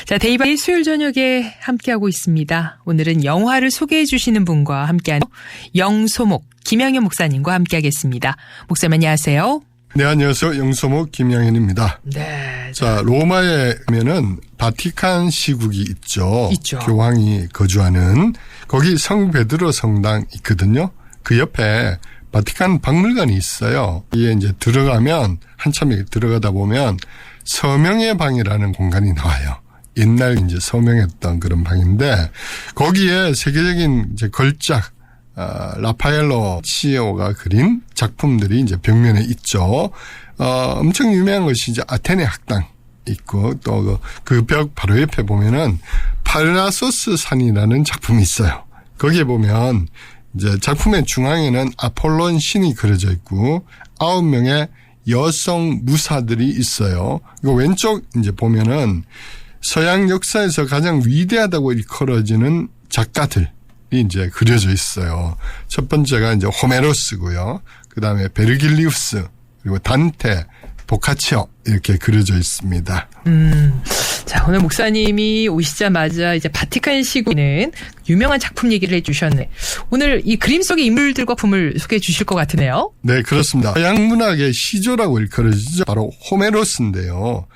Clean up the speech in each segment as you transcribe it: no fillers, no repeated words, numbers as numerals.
자, 데이바이 수요일 저녁에 함께하고 있습니다. 오늘은 영화를 소개해 주시는 분과 함께하는 영소목 김양현 목사님과 함께하겠습니다. 목사님 안녕하세요. 네, 안녕하세요. 영소목 김양현입니다. 네. 자, 로마에 가면은 바티칸 시국이 있죠. 교황이 거주하는 거기 성 베드로 성당 있거든요. 그 옆에 바티칸 박물관이 있어요. 이게 이제 들어가면 한참 들어가다 보면 서명의 방이라는 공간이 나와요. 옛날 이제 서명했던 그런 방인데 거기에 세계적인 이제 걸작 라파엘로 치오가 그린 작품들이 이제 벽면에 있죠. 엄청 유명한 것이 이제 아테네 학당 있고 또 그 벽 바로 옆에 보면은 파르나소스 산이라는 작품이 있어요. 거기에 보면 이제 작품의 중앙에는 아폴론 신이 그려져 있고 9명의 여성 무사들이 있어요. 이거 왼쪽 이제 보면은 서양 역사에서 가장 위대하다고 일컬어지는 작가들이 이제 그려져 있어요. 첫 번째가 이제 호메로스고요. 그 다음에 베르길리우스 그리고 단테, 보카치오 이렇게 그려져 있습니다. 자, 오늘 목사님이 오시자마자 이제 바티칸 시국에는 유명한 작품 얘기를 해주셨네. 오늘 이 그림 속의 인물들과 품을 소개해 주실 것 같으네요. 네, 그렇습니다. 서양 문학의 시조라고 일컬어지죠. 바로 호메로스인데요.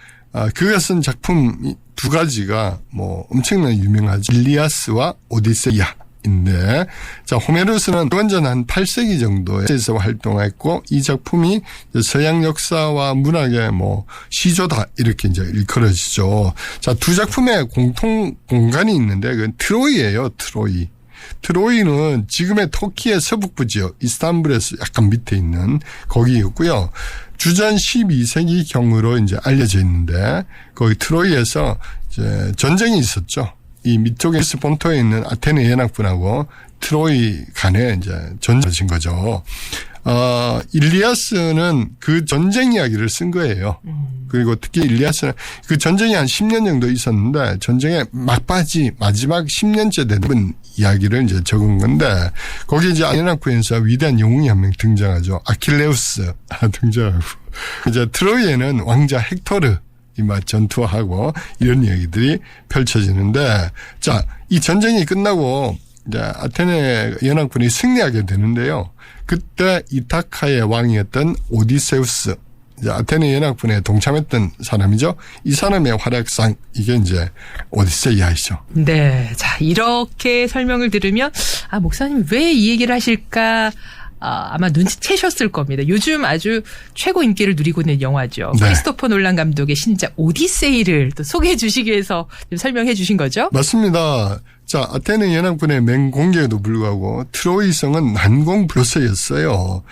그가 쓴 작품 두 가지가 뭐 엄청나게 유명하죠. 일리아스와 오디세이아. 인데, 자, 호메로스는 완전 한 8세기 정도에서 활동했고, 이 작품이 서양 역사와 문학의 뭐, 시조다, 이렇게 이제 일컬어지죠. 자, 두 작품의 공통 공간이 있는데, 그건 트로이예요, 트로이. 트로이는 지금의 터키의 서북부 지역, 이스탄불에서 약간 밑에 있는 거기였고요. 주전 12세기경으로 이제 알려져 있는데, 거기 트로이에서 이제 전쟁이 있었죠. 이 밑쪽에 본토에 있는 아테네 연합군하고 트로이 간에 이제 전쟁인 거죠. 일리아스는 그 전쟁 이야기를 쓴 거예요. 그리고 특히 일리아스는 그 전쟁이 한 10년 정도 있었는데 전쟁의 막바지 마지막 10년째 되는 이야기를 이제 적은 건데 거기에 이제 연합군에서 위대한 영웅이 한 명 등장하죠. 아킬레우스 등장하고 이제 트로이에는 왕자 헥토르 전투하고 이런 얘기들이 펼쳐지는데 자, 이 전쟁이 끝나고 이제 아테네 연합군이 승리하게 되는데요. 그때 이타카의 왕이었던 오디세우스, 이제 아테네 연합군에 동참했던 사람이죠. 이 사람의 활약상 이게 이제 오디세이아이죠. 네, 자 이렇게 설명을 들으면 목사님 왜 이 얘기를 하실까? 아마 눈치채셨을 겁니다. 요즘 아주 최고 인기를 누리고 있는 영화죠. 네. 크리스토퍼 놀란 감독의 신작 오디세이를 또 소개해 주시기 위해서 설명해 주신 거죠? 맞습니다. 자, 아테네 연합군의 맹공격에도 불구하고 트로이성은 난공불허였어요.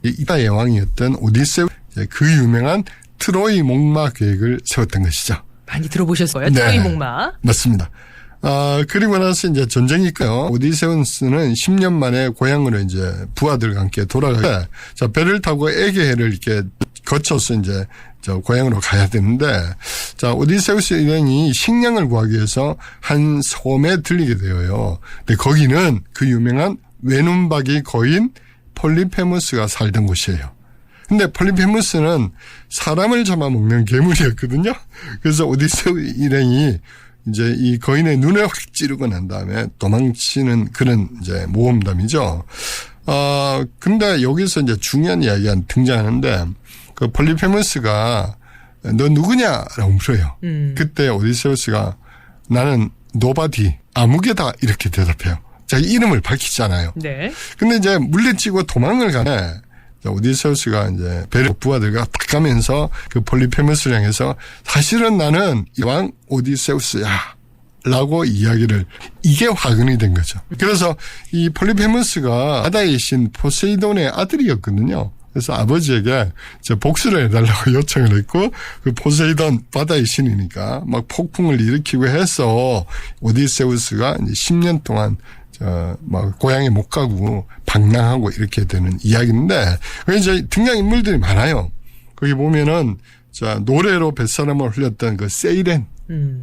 이따의 왕이었던 오디세우 그 유명한 트로이 목마 계획을 세웠던 것이죠. 많이 들어보셨어요? 네. 트로이 목마. 맞습니다. 그리고 나서 이제 전쟁이 있고요. 오디세우스는 10년 만에 고향으로 이제 부하들과 함께 돌아가요. 자, 배를 타고 에게해를 이렇게 거쳐서 이제 고향으로 가야 되는데, 자, 오디세우스 일행이 식량을 구하기 위해서 한 섬에 들리게 되어요. 근데 거기는 그 유명한 외눈박이 거인 폴리페무스가 살던 곳이에요. 근데 폴리페무스는 사람을 잡아먹는 괴물이었거든요. 그래서 오디세우 일행이 이제 이 거인의 눈을 확 찌르고 난 다음에 도망치는 그런 이제 모험담이죠. 근데 여기서 이제 중요한 이야기가 등장하는데 그 폴리페무스가 너 누구냐라고 물어요. 그때 오디세우스가 나는 노바디 아무개다 이렇게 대답해요. 자기 이름을 밝히잖아요. 네. 근데 이제 물리치고 도망을 가네. 오디세우스가 이제 베르 부하들과 딱 가면서 그 폴리페무스를 향해서 사실은 나는 이왕 오디세우스야 라고 이야기를 이게 화근이 된 거죠. 그래서 이 폴리페무스가 바다의 신 포세이돈의 아들이었거든요. 그래서 아버지에게 복수를 해달라고 요청을 했고 그 포세이돈 바다의 신이니까 막 폭풍을 일으키고 해서 오디세우스가 이제 10년 동안 막 고향에 못 가고 방랑하고 이렇게 되는 이야기인데 이제 등장인물들이 많아요. 거기 보면은 자 노래로 뱃사람을 흘렸던 그 세이렌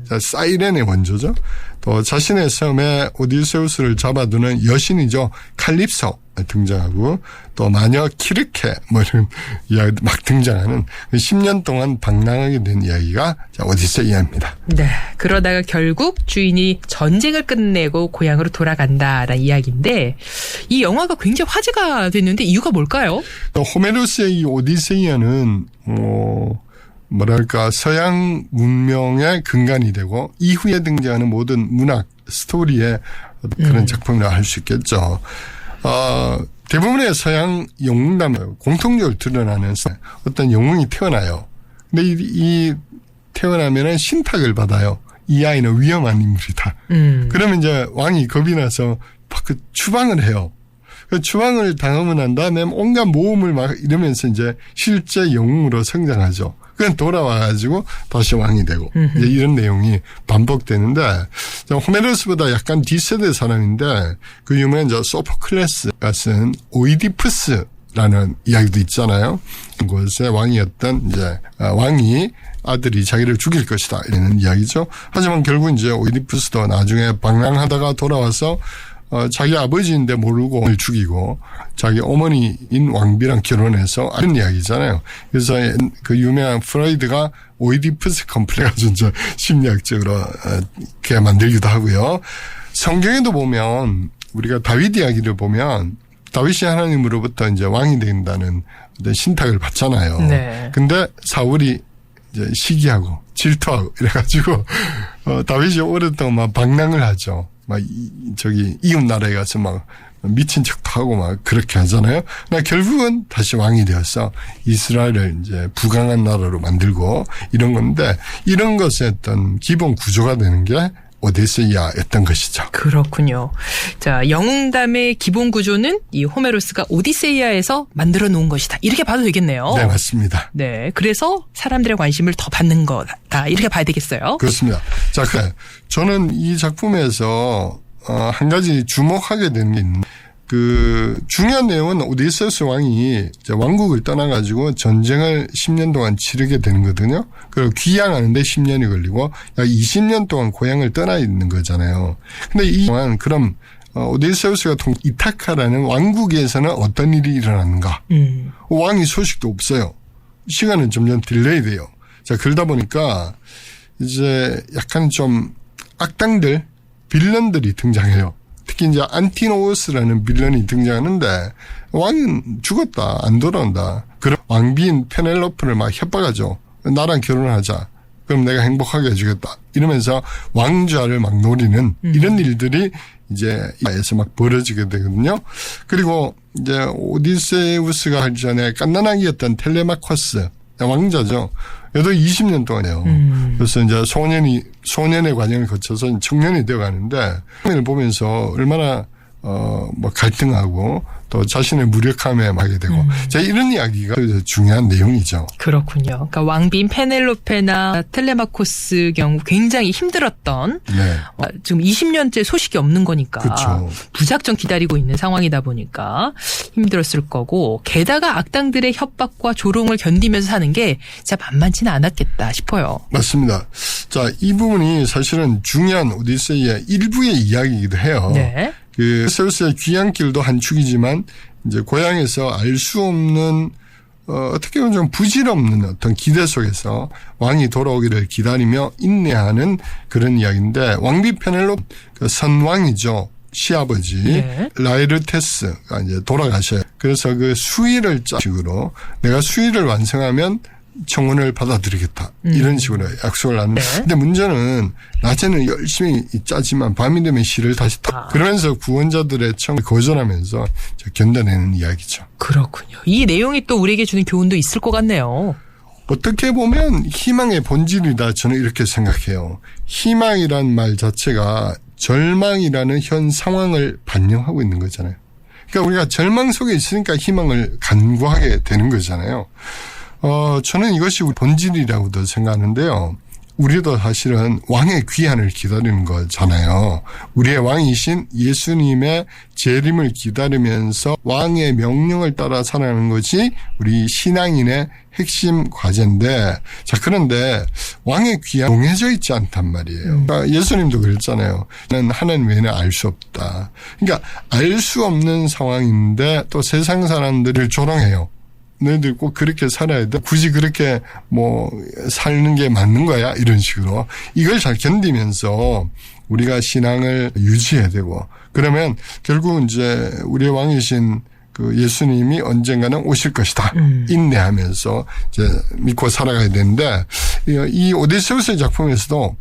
자, 사이렌의 원조죠. 또 자신의 섬에 오디세우스를 잡아두는 여신이죠. 칼립소 등장하고 또 마녀 키르케 뭐 이런 이야기 막 등장하는 10년 동안 방랑하게 된 이야기가 오디세이아입니다. 네. 그러다가 결국 주인이 전쟁을 끝내고 고향으로 돌아간다라는 이야기인데 이 영화가 굉장히 화제가 됐는데 이유가 뭘까요? 호메로스의 이 오디세이아는 뭐랄까 서양 문명의 근간이 되고 이후에 등장하는 모든 문학 스토리의 그런 작품이라 할 수 있겠죠. 대부분의 서양 영웅담은 공통적으로 드러나는 어떤 영웅이 태어나요. 근데 이 태어나면은 신탁을 받아요. 이 아이는 위험한 인물이다. 그러면 이제 왕이 겁이 나서 그 추방을 해요. 그 추방을 당하고 난 다음에 온갖 모험을 막 이러면서 이제 실제 영웅으로 성장하죠. 그건 돌아와가지고 다시 왕이 되고 이제 이런 내용이 반복되는데 호메로스보다 약간 뒷세대 사람인데 그 유명한 소포클레스가 쓴 오이디푸스라는 이야기도 있잖아요. 그곳의 왕이었던 이제 왕이 아들이 자기를 죽일 것이다 이런 이야기죠. 하지만 결국 이제 오이디푸스도 나중에 방랑하다가 돌아와서 자기 아버지인데 모르고 죽이고 자기 어머니인 왕비랑 결혼해서 이런 이야기잖아요. 그래서 그 유명한 프로이드가 오이디푸스 컴플렉스 이제 심리학적으로 그렇게 만들기도 하고요. 성경에도 보면 우리가 다윗 이야기를 보면 다윗이 하나님으로부터 이제 왕이 된다는 어떤 신탁을 받잖아요. 네. 근데 사울이 이제 시기하고 질투하고 이래가지고 다윗이 오랫동안 막 방랑을 하죠. 막 이웃 나라에 가서 막 미친 척도 하고 막 그렇게 하잖아요. 그러나 결국은 다시 왕이 되어서 이스라엘을 이제 부강한 나라로 만들고 이런 건데 이런 것의 어떤 기본 구조가 되는 게 오디세이아였던 것이죠. 그렇군요. 자, 영웅담의 기본 구조는 이 호메로스가 오디세이아에서 만들어 놓은 것이다. 이렇게 봐도 되겠네요. 네, 맞습니다. 네, 그래서 사람들의 관심을 더 받는 거다. 이렇게 봐야 되겠어요. 그렇습니다. 자, 저는 이 작품에서 한 가지 주목하게 되는 게 있는데 그 중요한 내용은 오디세우스 왕이 이제 왕국을 떠나가지고 전쟁을 10년 동안 치르게 되는 거거든요. 그리고 귀향하는데 10년이 걸리고 약 20년 동안 고향을 떠나 있는 거잖아요. 근데 이 동안 그럼 오디세우스가 이타카라는 왕국에서는 어떤 일이 일어났는가? 왕이 소식도 없어요. 시간은 점점 딜레이 돼요. 자, 그러다 보니까 이제 약간 좀 악당들, 빌런들이 등장해요. 특히 이제 안티노우스라는 빌런이 등장하는데 왕은 죽었다, 안 돌아온다. 그럼 왕비인 페넬로프를 막 협박하죠. 나랑 결혼하자. 그럼 내가 행복하게 해주겠다. 이러면서 왕좌를 막 노리는 이런 일들이 이제 에서 막 벌어지게 되거든요. 그리고 이제 오디세우스가 하기 전에 갓난아기였던 텔레마코스 왕자죠. 얘도 20년 동안이에요. 그래서 이제 소년의 과정을 거쳐서 청년이 되어 가는데, 이를 보면서 얼마나, 갈등하고 또 자신의 무력함에 막게 되고. 자, 이런 이야기가 중요한 내용이죠. 그렇군요. 그러니까 왕비인 페넬로페나 텔레마코스 경우 굉장히 힘들었던. 네. 지금 20년째 소식이 없는 거니까. 그렇죠. 무작정 기다리고 있는 상황이다 보니까 힘들었을 거고. 게다가 악당들의 협박과 조롱을 견디면서 사는 게 진짜 만만치는 않았겠다 싶어요. 맞습니다. 자, 이 부분이 사실은 중요한 오디세이의 일부의 이야기이기도 해요. 네. 그 세우스의 귀향길도 한 축이지만 이제 고향에서 알 수 없는 어떻게 보면 좀 부질없는 어떤 기대 속에서 왕이 돌아오기를 기다리며 인내하는 그런 이야기인데 왕비 페넬로페 그 선왕이죠. 시아버지 네. 라에르테스가 이제 돌아가셔요. 그래서 그 수의를 식으로 내가 수의를 완성하면 청혼을 받아들이겠다. 이런 식으로 약속을 하는데 네. 근데 문제는 낮에는 열심히 짜지만 밤이 되면 시를 다시 타. 그러면서 구원자들의 청을 거절하면서 견뎌내는 이야기죠. 그렇군요. 이 내용이 또 우리에게 주는 교훈도 있을 것 같네요. 어떻게 보면 희망의 본질이다. 저는 이렇게 생각해요. 희망이란 말 자체가 절망이라는 현 상황을 반영하고 있는 거잖아요. 그러니까 우리가 절망 속에 있으니까 희망을 간구하게 되는 거잖아요. 저는 이것이 본질이라고도 생각하는데요. 우리도 사실은 왕의 귀환을 기다리는 거잖아요. 우리의 왕이신 예수님의 재림을 기다리면서 왕의 명령을 따라 살아가는 것이 우리 신앙인의 핵심 과제인데, 자, 그런데 왕의 귀환 정해져 있지 않단 말이에요. 그러니까 예수님도 그랬잖아요. 나는 하나님 외에는 알 수 없다. 그러니까 알 수 없는 상황인데 또 세상 사람들을 조롱해요. 너희들 꼭 그렇게 살아야 돼. 굳이 그렇게 사는 게 맞는 거야. 이런 식으로. 이걸 잘 견디면서 우리가 신앙을 유지해야 되고, 그러면 결국 이제 우리의 왕이신 그 예수님이 언젠가는 오실 것이다. 인내하면서 이제 믿고 살아가야 되는데, 이 오디세우스의 작품에서도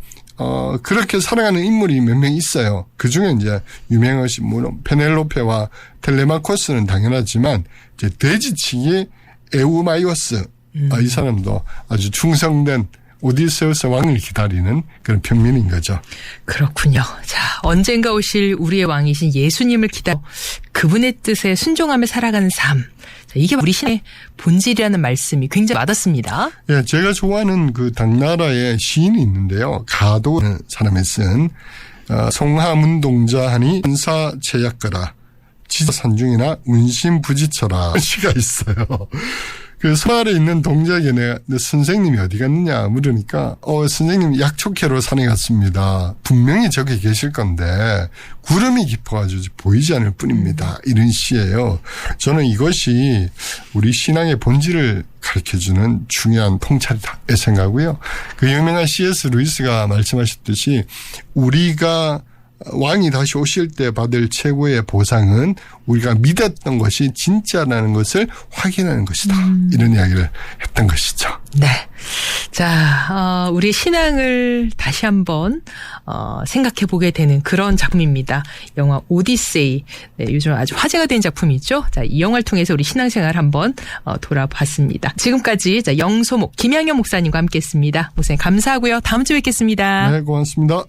그렇게 살아가는 인물이 몇 명 있어요. 그 중에 이제 유명하신 물론 페넬로페와 텔레마코스는 당연하지만, 이제 돼지치기 에우마이오스, 이 사람도 아주 충성된 오디세우스 왕을 기다리는 그런 평민인 거죠. 그렇군요. 자, 언젠가 오실 우리의 왕이신 예수님을 기다려 그분의 뜻에 순종하며 살아가는 삶. 자, 이게 우리 신의 본질이라는 말씀이 굉장히 와닿습니다. 예, 제가 좋아하는 그 당나라의 시인이 있는데요. 가도라는 사람이 쓴 송하문동자하니 은사제약거라 지산중이나 운신부지처라 시가 있어요. 그 서울에 있는 동작에 내 선생님이 어디 갔느냐 물으니까 선생님 약초캐로 산에 갔습니다. 분명히 저기 계실 건데 구름이 깊어가지고 보이지 않을 뿐입니다. 이런 시예요. 저는 이것이 우리 신앙의 본질을 가르쳐주는 중요한 통찰이다 생각하고요. 그 유명한 C.S. 루이스가 말씀하셨듯이 우리가 왕이 다시 오실 때 받을 최고의 보상은 우리가 믿었던 것이 진짜라는 것을 확인하는 것이다. 이런 이야기를 했던 것이죠. 네. 자, 우리 신앙을 다시 한번 생각해 보게 되는 그런 작품입니다. 영화 오디세이. 네, 요즘 아주 화제가 된 작품이죠. 자, 이 영화를 통해서 우리 신앙생활 한번 돌아봤습니다. 지금까지 영소목 김양현 목사님과 함께했습니다. 목사님 감사하고요. 다음 주에 뵙겠습니다. 네, 고맙습니다.